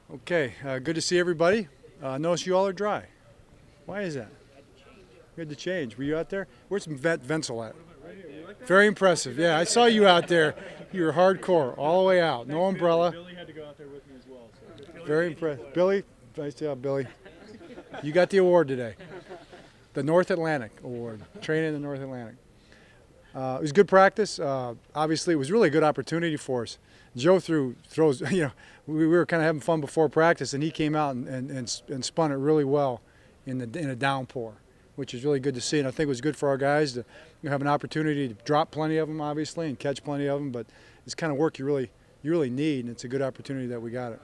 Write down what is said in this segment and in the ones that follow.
Okay, good to see everybody. Notice you all are dry. Why is that? You had to change. Were you out there? Where's some Venzel at? Very impressive. Yeah, I saw you out there. You were hardcore all the way out. No umbrella. Billy had to go out there with me as well. So. Very impressive. Billy, nice job, Billy. You got the award today. The North Atlantic Award. Training in the North Atlantic. It was good practice. Obviously, it was really a good opportunity for us. Joe throws. We were kind of having fun before practice, and he came out and spun it really well in a downpour, which is really good to see. And I think it was good for our guys to have an opportunity to drop plenty of them, obviously, and catch plenty of them. But it's kind of work you really need, and it's a good opportunity that we got it.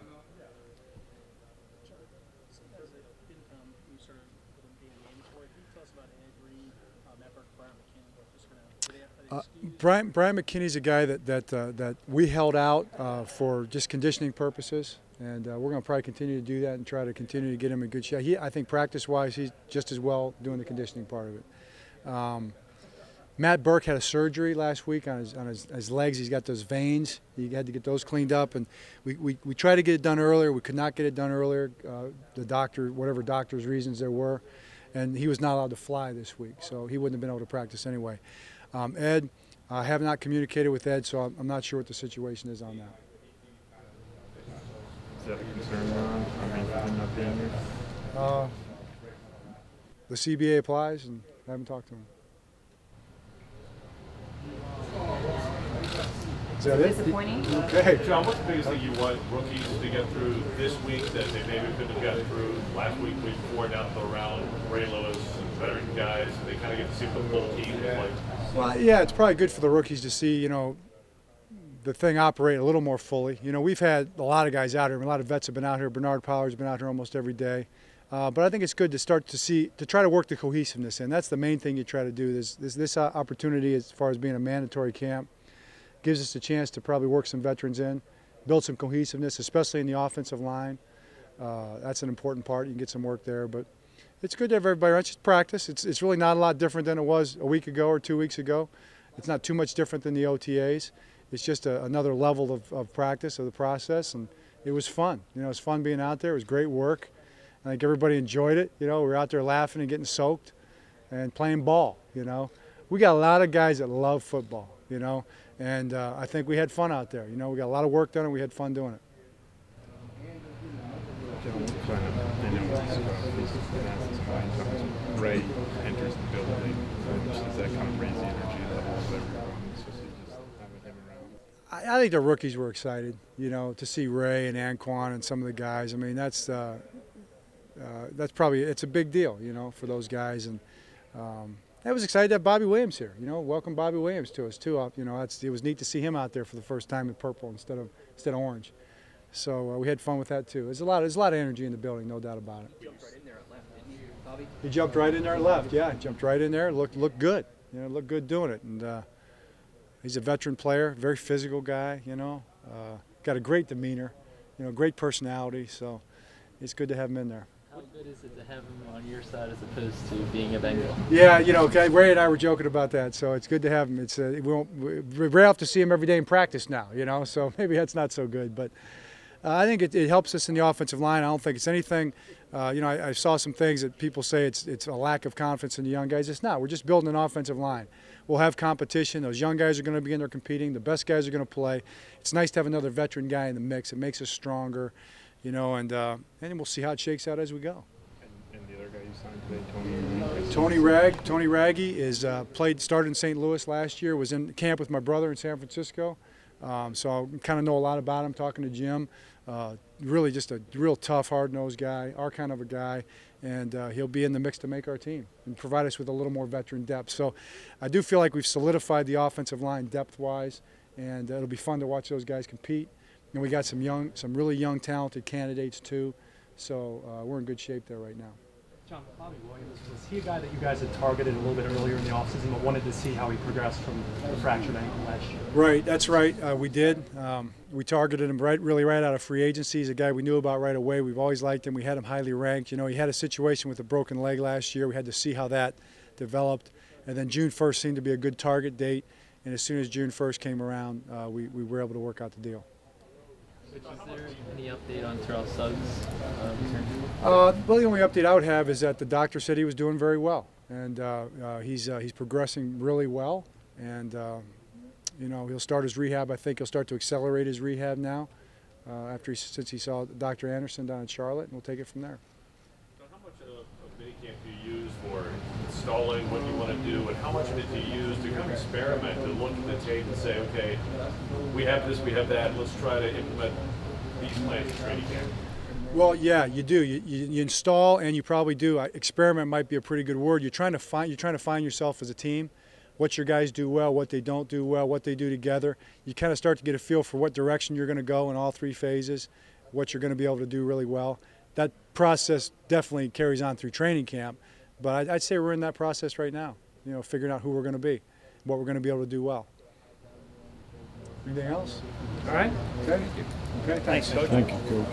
Brian McKinney's a guy that we held out for just conditioning purposes, and we're going to probably continue to do that and try to continue to get him in good shape. I think practice-wise, he's just as well doing the conditioning part of it. Matt Burke had a surgery last week on his legs. He's got those veins. He had to get those cleaned up, and we tried to get it done earlier. We could not get it done earlier. The doctor, whatever doctor's reasons there were, and he was not allowed to fly this week, so he wouldn't have been able to practice anyway. Ed, I have not communicated with Ed, so I'm not sure what the situation is on that. Is that a concern, Ron? I'm not being here. The CBA applies, and I haven't talked to him. Is that it? Disappointing. Okay. John, what's the biggest thing you want rookies to get through this week that they maybe couldn't have gotten through last week before down to around Ray Lewis and veteran guys? They kind of get to see what the full team is like. Well, yeah, it's probably good for the rookies to see, the thing operate a little more fully. We've had a lot of guys out here. A lot of vets have been out here. Bernard Powler's been out here almost every day. But I think it's good to start to try to work the cohesiveness in. That's the main thing you try to do. This opportunity, as far as being a mandatory camp, gives us a chance to probably work some veterans in, build some cohesiveness, especially in the offensive line. That's an important part. You can get some work there. But it's good to have everybody around. It's just practice. It's really not a lot different than it was a week ago or 2 weeks ago. It's not too much different than the OTAs. It's just another level of practice of the process, and it was fun. It was fun being out there. It was great work. I think everybody enjoyed it. We were out there laughing and getting soaked and playing ball. We got a lot of guys that love football, and I think we had fun out there. We got a lot of work done and we had fun doing it. Ray enters the building. Does that kind of raise the energy level of everyone, especially just having him around? I think the rookies were excited, to see Ray and Anquan and some of the guys. I mean, that's probably, it's a big deal, for those guys. And I was excited to have Bobby Williams here. Welcome Bobby Williams to us too. It was neat to see him out there for the first time in purple instead of orange. So we had fun with that too. There's a lot of energy in the building, no doubt about it. He jumped right in there and left. Yeah, jumped right in there. Looked good. Looked good doing it. And he's a veteran player, very physical guy. Got a great demeanor. Great personality. So it's good to have him in there. How good is it to have him on your side as opposed to being a Bengal? Yeah, Ray and I were joking about that, so it's good to have him. We're rare enough to see him every day in practice now, so maybe that's not so good. But I think it helps us in the offensive line. I don't think it's anything. I saw some things that people say it's a lack of confidence in the young guys. It's not. We're just building an offensive line. We'll have competition. Those young guys are going to be in there competing. The best guys are going to play. It's nice to have another veteran guy in the mix. It makes us stronger. And we'll see how it shakes out as we go. And the other guy you signed today, Tony Raggi is started in St. Louis last year. Was in camp with my brother in San Francisco, so I kind of know a lot about him. Talking to Jim, really just a real tough, hard-nosed guy, our kind of a guy, and he'll be in the mix to make our team and provide us with a little more veteran depth. So I do feel like we've solidified the offensive line depth-wise, and it'll be fun to watch those guys compete. And we got some really young, talented candidates too. So we're in good shape there right now. John, Bobby Williams, was he a guy that you guys had targeted a little bit earlier in the offseason but wanted to see how he progressed from the fractured ankle last year? Right, that's right. We did. We targeted him right out of free agency. He's a guy we knew about right away. We've always liked him. We had him highly ranked. He had a situation with a broken leg last year. We had to see how that developed. And then June 1st seemed to be a good target date. And as soon as June 1st came around, we were able to work out the deal. Is there any update on Terrell Suggs' return? Well, the only update I would have is that the doctor said he was doing very well, and he's progressing really well, and you know, he'll start his rehab. I think he'll start to accelerate his rehab now, since he saw Dr. Anderson down in Charlotte, and we'll take it from there. So how much of minicamp do you use for installing what you want to do, and how much of it do you use to kind of experiment, to look at the tape and say, okay, we have this, we have that, let's try to implement these plans in training camp? Well, yeah, you do. You install, and you probably do. Experiment might be a pretty good word. You're trying to find yourself as a team, what your guys do well, what they don't do well, what they do together. You kind of start to get a feel for what direction you're going to go in all three phases, what you're going to be able to do really well. That process definitely carries on through training camp, but I'd say we're in that process right now. You know, figuring out who we're going to be, what we're going to be able to do well. Anything else? All right. Okay. Okay. Thanks. Thank you, Coach.